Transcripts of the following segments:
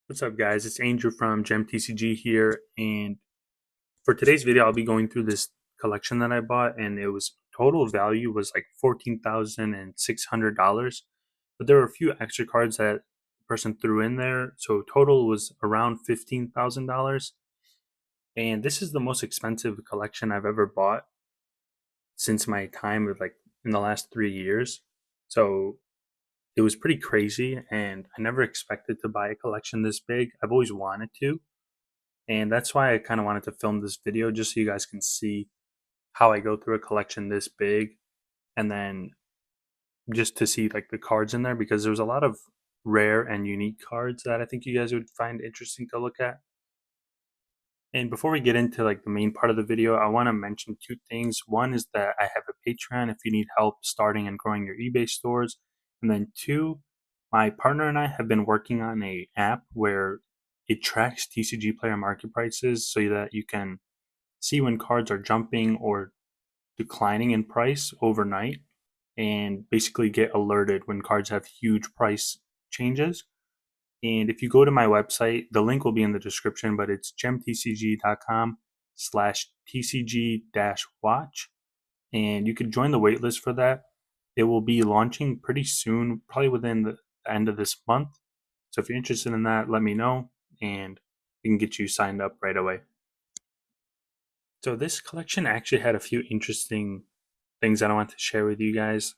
What's up, guys? It's Andrew from GemTCG here, and for today's video, I'll be going through this collection that I bought, and it was total value was like $14,600, but there were a few extra cards that the person threw in there, so total was around $15,000. And this is the most expensive collection I've ever bought since my time of like in the last 3 years. So it was pretty crazy, and I never expected to buy a collection this big. I've always wanted to. And that's why I kind of wanted to film this video just so you guys can see how I go through a collection this big, and then just to see like the cards in there, because there's a lot of rare and unique cards that I think you guys would find interesting to look at. And before we get into like the main part of the video, I want to mention two things. One is that I have a Patreon if you need help starting and growing your eBay stores. And then two, my partner and I have been working on a app where it tracks TCG player market prices so that you can see when cards are jumping or declining in price overnight, and basically get alerted when cards have huge price changes. And if you go to my website, the link will be in the description, but it's gemtcg.com/tcg-watch. And you can join the waitlist for that. It will be launching pretty soon, probably within the end of this month. So if you're interested in that, let me know and we can get you signed up right away. So this collection actually had a few interesting things that I want to share with you guys.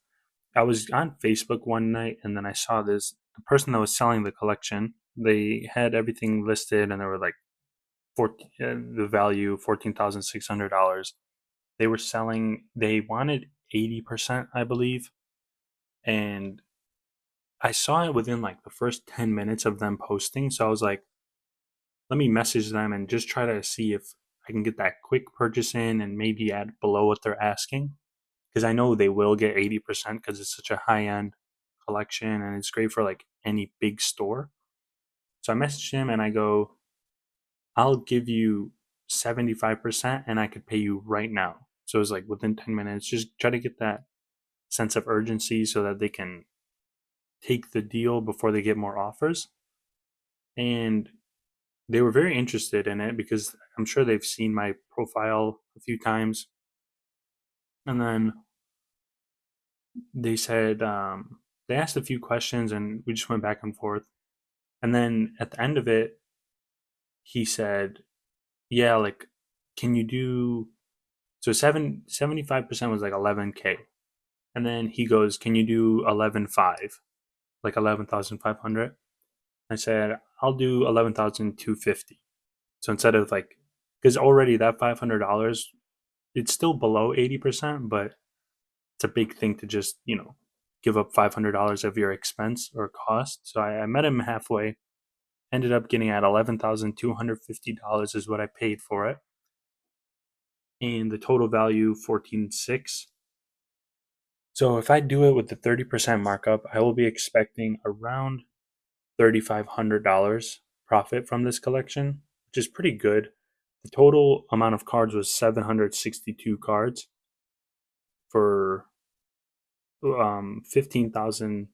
I was on Facebook one night and then I saw the person that was selling the collection. They had everything listed and they were like the value $14,600. They were selling. They wanted 80%, I believe, and I saw it within like the first 10 minutes of them posting. So I was like, let me message them and just try to see if I can get that quick purchase in and maybe add below what they're asking, because I know they will get 80% because it's such a high end collection and it's great for like any big store. So I messaged him and I go, I'll give you 75% and I could pay you right now. So it was like within 10 minutes, just try to get that sense of urgency so that they can take the deal before they get more offers. And they were very interested in it because I'm sure they've seen my profile a few times. And then they said, they asked a few questions and we just went back and forth. And then at the end of it, he said, yeah, like, can you do, so 75% was like 11K. And then he goes, can you do 11.5, like 11,500? I said, I'll do 11,250. So instead of like, because already that $500, it's still below 80%, but it's a big thing to just, give up $500 of your expense or cost. So I met him halfway, ended up getting at $11,250 is what I paid for it. And the total value 14.6. So if I do it with the 30% markup, I will be expecting around $3,500 profit from this collection, which is pretty good. The total amount of cards was 762 cards for 15,000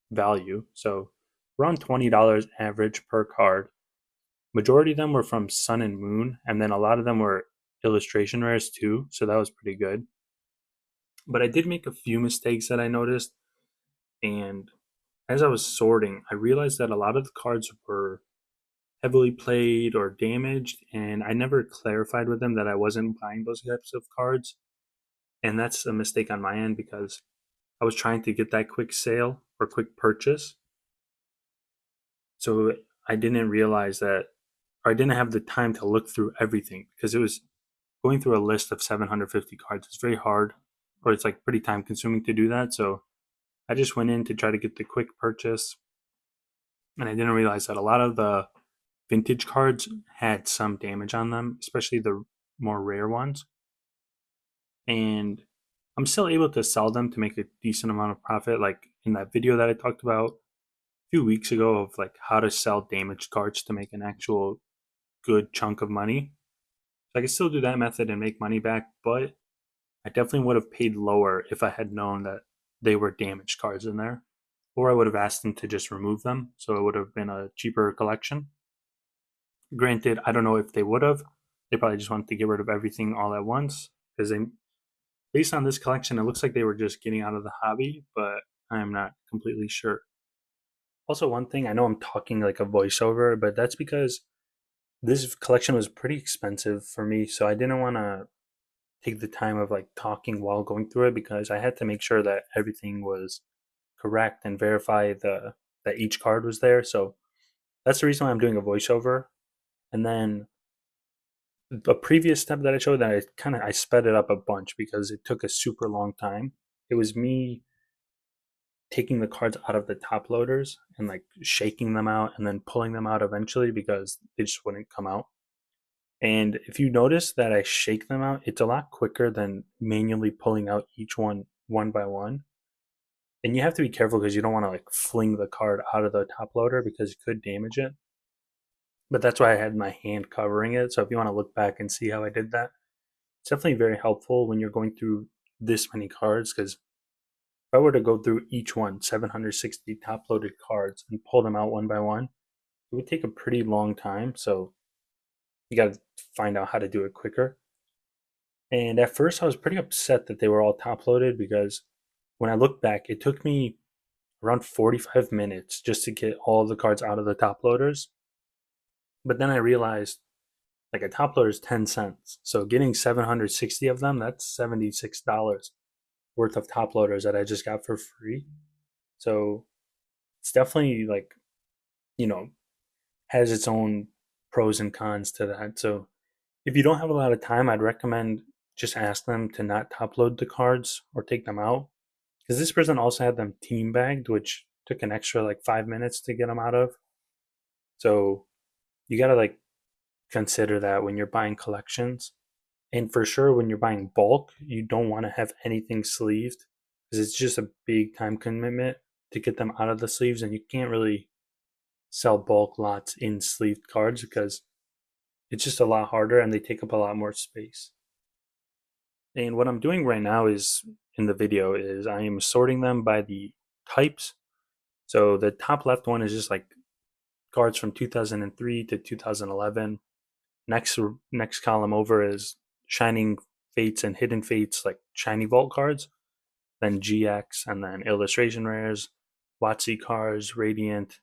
value. So around $20 average per card. Majority of them were from Sun and Moon, and then a lot of them were illustration rares too. So that was pretty good. But I did make a few mistakes that I noticed, and as I was sorting, I realized that a lot of the cards were heavily played or damaged, and I never clarified with them that I wasn't buying those types of cards. And that's a mistake on my end because I was trying to get that quick sale or quick purchase. So I didn't realize that, or I didn't have the time to look through everything because it was going through a list of 750 cards. It's very hard, or it's like pretty time consuming to do that. So I just went in to try to get the quick purchase, and I didn't realize that a lot of the vintage cards had some damage on them, especially the more rare ones. And I'm still able to sell them to make a decent amount of profit. Like in that video that I talked about a few weeks ago of like how to sell damaged cards to make an actual good chunk of money. So I can still do that method and make money back, but I definitely would have paid lower if I had known that they were damaged cards in there. Or I would have asked them to just remove them, so it would have been a cheaper collection. Granted, I don't know if they would have. They probably just wanted to get rid of everything all at once because they, based on this collection, it looks like they were just getting out of the hobby, but I am not completely sure. Also, one thing I know I'm talking like a voiceover, but that's because this collection was pretty expensive for me, so I didn't want to take the time of like talking while going through it because I had to make sure that everything was correct and verify the that each card was there. So that's the reason why I'm doing a voiceover. And then a previous step that I showed that I sped it up a bunch because it took a super long time. It was me taking the cards out of the top loaders and like shaking them out and then pulling them out eventually because they just wouldn't come out. And if you notice that I shake them out, it's a lot quicker than manually pulling out each one by one. And you have to be careful because you don't want to like fling the card out of the top loader because it could damage it. But that's why I had my hand covering it. So if you want to look back and see how I did that, it's definitely very helpful when you're going through this many cards because if I were to go through each one, 760 top loaded cards, and pull them out one by one, it would take a pretty long time. So you got to find out how to do it quicker. And at first, I was pretty upset that they were all top loaded because when I look back, it took me around 45 minutes just to get all the cards out of the top loaders. But then I realized like a top loader is 10 cents. So getting 760 of them, that's $76 worth of top loaders that I just got for free. So it's definitely like, you know, has its own pros and cons to that. So if you don't have a lot of time, I'd recommend just ask them to not top load the cards or take them out. Because this person also had them team bagged, which took an extra like 5 minutes to get them out of. So you gotta like consider that when you're buying collections. And for sure, when you're buying bulk, you don't want to have anything sleeved because it's just a big time commitment to get them out of the sleeves, and you can't really sell bulk lots in sleeved cards because it's just a lot harder and they take up a lot more space. And what I'm doing right now is in the video is I am sorting them by the types. So the top left one is just like cards from 2003 to 2011. Next column over is Shining Fates and Hidden Fates, like shiny vault cards. Then GX, and then illustration rares, WotC cards, Radiant,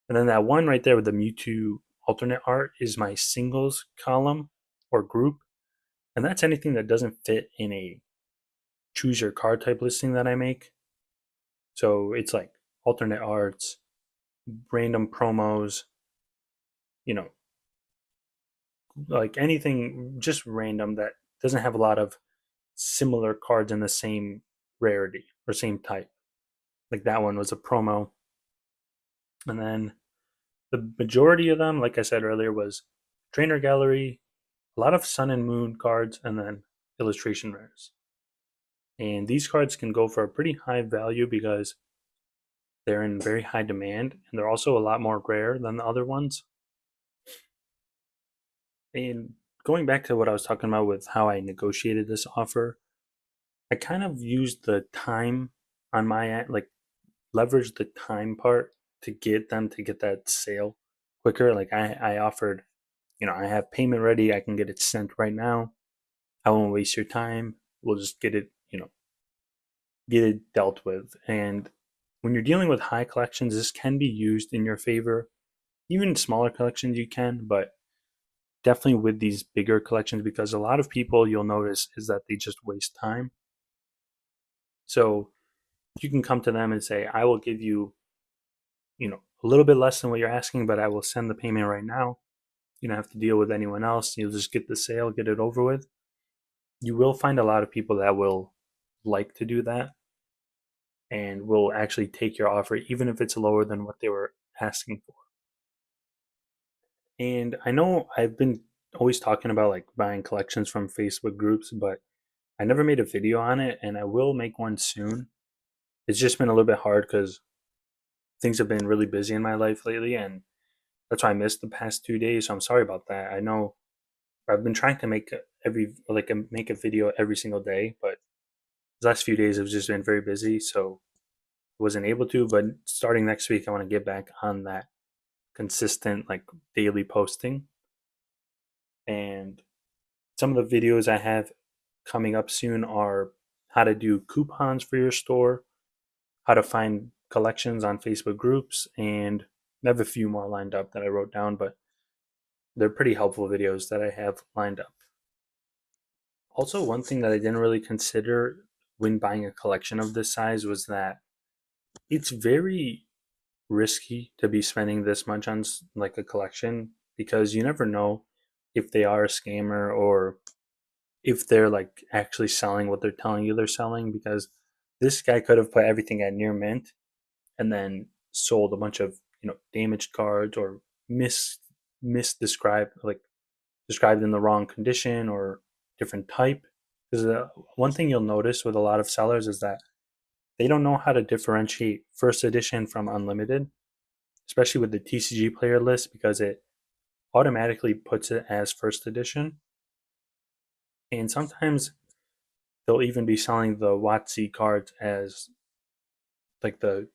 and then that one right there with the Mewtwo alternate art is my singles column or group, and that's anything that doesn't fit in a choose your card type listing that I make. So it's like alternate arts, random promos, you know, like anything just random that doesn't have a lot of similar cards in the same rarity or same type. Like that one was a promo. And then the majority of them, like I said earlier, was trainer gallery, a lot of sun and moon cards, and then illustration rares. And these cards can go for a pretty high value because they're in very high demand and they're also a lot more rare than the other ones. And going back to what I was talking about with how I negotiated this offer, I kind of used the time on my end, like leveraged the time part to get them to get that sale quicker. Like I offered, I have payment ready. I can get it sent right now. I won't waste your time. We'll just get it, get it dealt with. And when you're dealing with high collections, this can be used in your favor. Even smaller collections, you can, but definitely with these bigger collections, because a lot of people you'll notice is that they just waste time. So you can come to them and say, I will give you, a little bit less than what you're asking, but I will send the payment right now. You don't have to deal with anyone else. You'll just get the sale, get it over with. You will find a lot of people that will like to do that and will actually take your offer, even if it's lower than what they were asking for. And I know I've been always talking about like buying collections from Facebook groups, but I never made a video on it, and I will make one soon. It's just been a little bit hard because things have been really busy in my life lately, and that's why I missed the past 2 days. So I'm sorry about that. I know I've been trying to make a video every single day, but the last few days have just been very busy, so I wasn't able to. But starting next week, I want to get back on that consistent like daily posting. And some of the videos I have coming up soon are how to do coupons for your store, how to find collections on Facebook groups, and I have a few more lined up that I wrote down, but they're pretty helpful videos that I have lined up. Also, one thing that I didn't really consider when buying a collection of this size was that it's very risky to be spending this much on like a collection because you never know if they are a scammer or if they're like actually selling what they're telling you they're selling, because this guy could have put everything at near mint and then sold a bunch of damaged cards or misdescribed, like described in the wrong condition or different type. Because one thing you'll notice with a lot of sellers is that they don't know how to differentiate first edition from unlimited, especially with the TCG player list, because it automatically puts it as first edition. And sometimes they'll even be selling the WotC cards as like the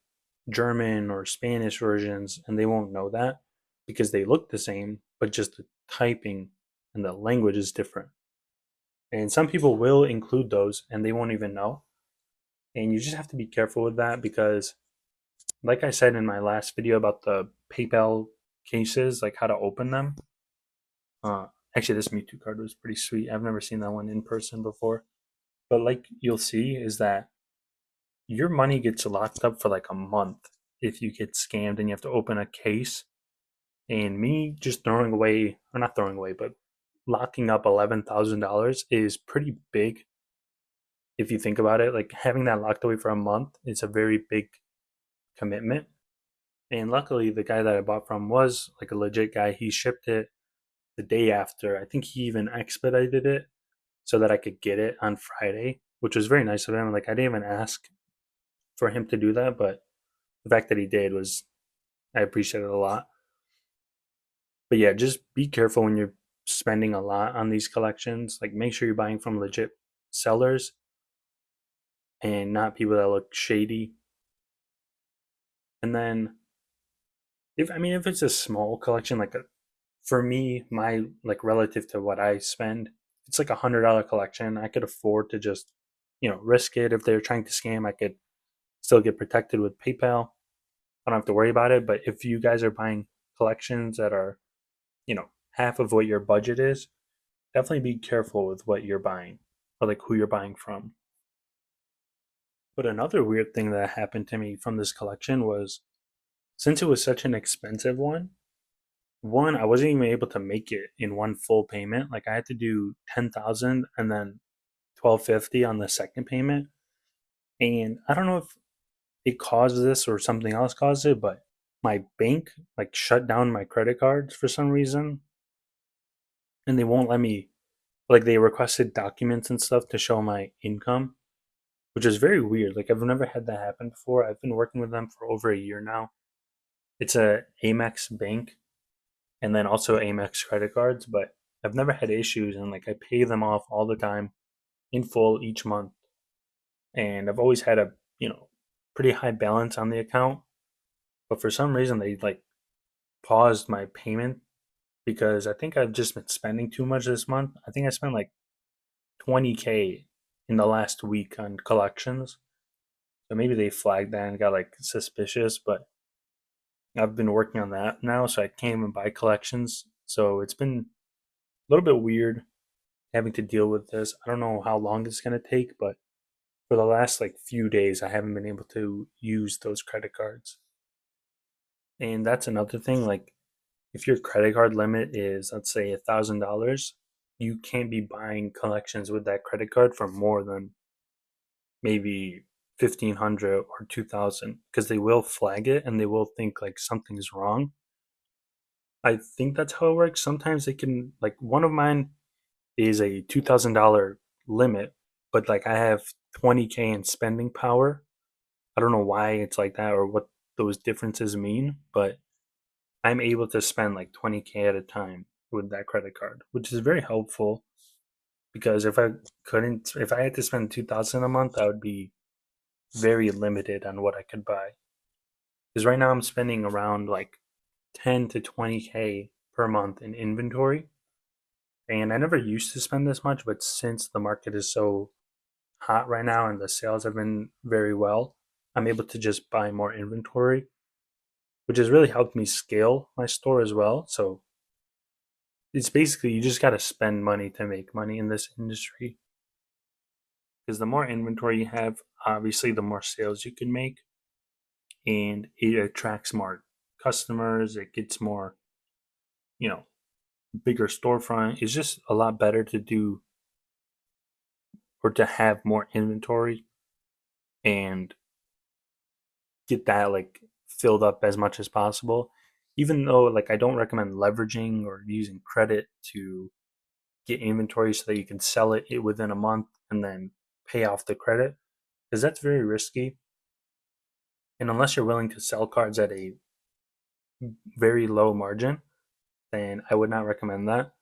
German or Spanish versions, and they won't know that because they look the same, but just the typing and the language is different. And some people will include those and they won't even know. And you just have to be careful with that because, like I said in my last video about the PayPal cases, like how to open them. Uh, Actually, this Mewtwo card was pretty sweet. I've never seen that one in person before. But like you'll see, is that your money gets locked up for like a month if you get scammed and you have to open a case. And me just throwing away, or not throwing away, but locking up $11,000 is pretty big if you think about it. Like having that locked away for a month is a very big commitment. And luckily, the guy that I bought from was like a legit guy. He shipped it the day after. I think he even expedited it so that I could get it on Friday, which was very nice of him. Like I didn't even ask for him to do that, but the fact that he did was, I appreciate it a lot. But yeah, just be careful when you're spending a lot on these collections. Like make sure you're buying from legit sellers and not people that look shady. And then if it's a small collection, like for me, my like relative to what I spend, it's like $100 collection. I could afford to just, risk it. If they're trying to scam, I could still get protected with PayPal. I don't have to worry about it. But if you guys are buying collections that are, half of what your budget is, definitely be careful with what you're buying or like who you're buying from. But another weird thing that happened to me from this collection was, since it was such an expensive one, I wasn't even able to make it in one full payment. Like I had to do 10,000 and then 1250 on the second payment. And I don't know if it caused this or something else caused it, but my bank like shut down my credit cards for some reason, and they won't let me, like they requested documents and stuff to show my income, which is very weird. Like I've never had that happen before. I've been working with them for over a year now. It's a Amex bank and then also Amex credit cards, but I've never had issues, and like I pay them off all the time in full each month. And I've always had a, pretty high balance on the account, but for some reason they like paused my payment because I think I've just been spending too much this month. I think I spent like 20K in the last week on collections. So maybe they flagged that and got like suspicious, but I've been working on that now, so I can't even buy collections. So it's been a little bit weird having to deal with this. I don't know how long it's going to take, but for the last like few days, I haven't been able to use those credit cards. And that's another thing. Like, if your credit card limit is, let's say, $1,000, you can't be buying collections with that credit card for more than maybe 1,500 or 2,000, because they will flag it and they will think like something's wrong. I think that's how it works. Sometimes they can, like, one of mine is a $2,000 limit, but like I have 20K in spending power. I don't know why it's like that or what those differences mean, but I'm able to spend like 20K at a time with that credit card, which is very helpful because if I had to spend 2,000 a month, I would be very limited on what I could buy. Because right now I'm spending around like 10 to 20K per month in inventory. And I never used to spend this much, but since the market is so hot right now and the sales have been very well, I'm able to just buy more inventory, which has really helped me scale my store as well. So it's basically you just got to spend money to make money in this industry, because the more inventory you have, obviously the more sales you can make, and it attracts more customers. It gets more, you know, bigger storefront. It's just a lot better to do or to have more inventory and get that like filled up as much as possible. Even though like I don't recommend leveraging or using credit to get inventory so that you can sell it within a month and then pay off the credit, because that's very risky. And unless you're willing to sell cards at a very low margin, then I would not recommend that.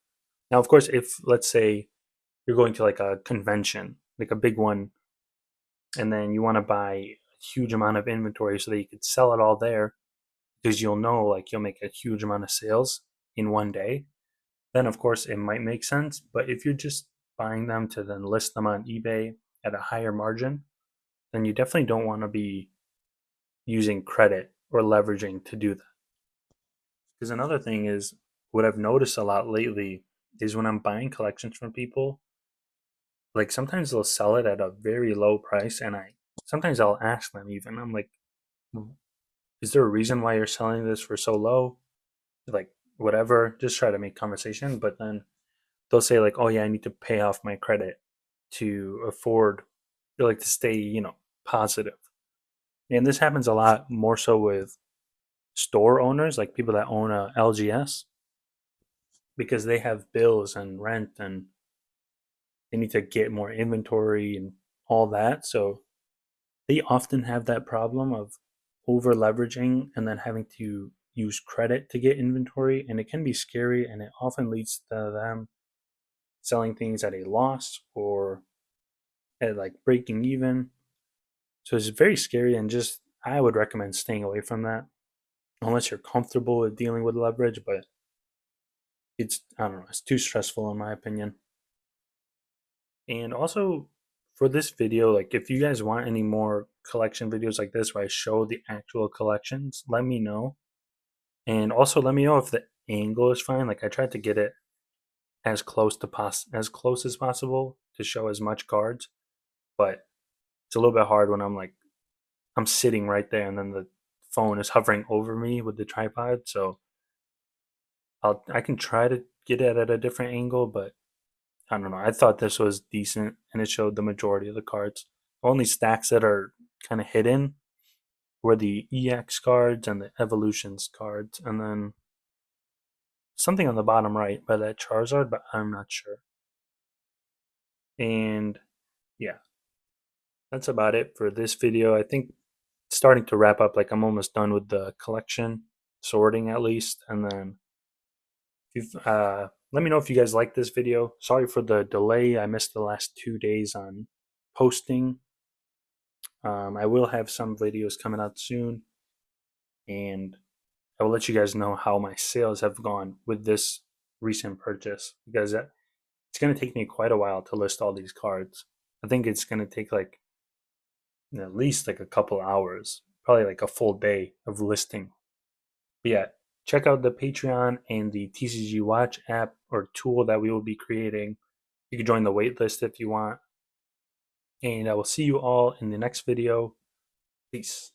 Now, of course, if let's say you're going to like a convention, like a big one, and then you want to buy a huge amount of inventory so that you could sell it all there, because you'll know like you'll make a huge amount of sales in one day, then of course it might make sense. But if you're just buying them to then list them on eBay at a higher margin, then you definitely don't want to be using credit or leveraging to do that. Because another thing is, what I've noticed a lot lately is when I'm buying collections from people, like sometimes they'll sell it at a very low price, and I sometimes I'll ask them even, I'm like, is there a reason why you're selling this for so low? Like whatever, just try to make conversation. But then they'll say like, oh yeah, I need to pay off my credit to afford, or like to stay, positive. And this happens a lot more so with store owners, like people that own a LGS, because they have bills and rent and they need to get more inventory and all that. So they often have that problem of over leveraging and then having to use credit to get inventory. And it can be scary, and it often leads to them selling things at a loss or at like breaking even. So it's very scary, and just I would recommend staying away from that unless you're comfortable with dealing with leverage. But it's, I don't know, it's too stressful in my opinion. And also for this video, like if you guys want any more collection videos like this where I show the actual collections, let me know. And also let me know if the angle is fine. Like I tried to get it as close as possible to show as much cards, but it's a little bit hard when I'm sitting right there and then the phone is hovering over me with the tripod. So I can try to get it at a different angle, but I don't know. I thought this was decent and it showed the majority of the cards. Only stacks that are kind of hidden were the EX cards and the Evolutions cards, and then something on the bottom right by that Charizard, but I'm not sure. And yeah, that's about it for this video. I think it's starting to wrap up. Like I'm almost done with the collection sorting at least, and then if you've, let me know if you guys like this video. Sorry for the delay. I missed the last 2 days on posting. I will have some videos coming out soon, and I will let you guys know how my sales have gone with this recent purchase, because it's going to take me quite a while to list all these cards. I think it's going to take like at least like a couple hours, probably like a full day of listing. But yeah, check out the Patreon and the TCG Watch app or tool that we will be creating. You can join the waitlist if you want. And I will see you all in the next video. Peace.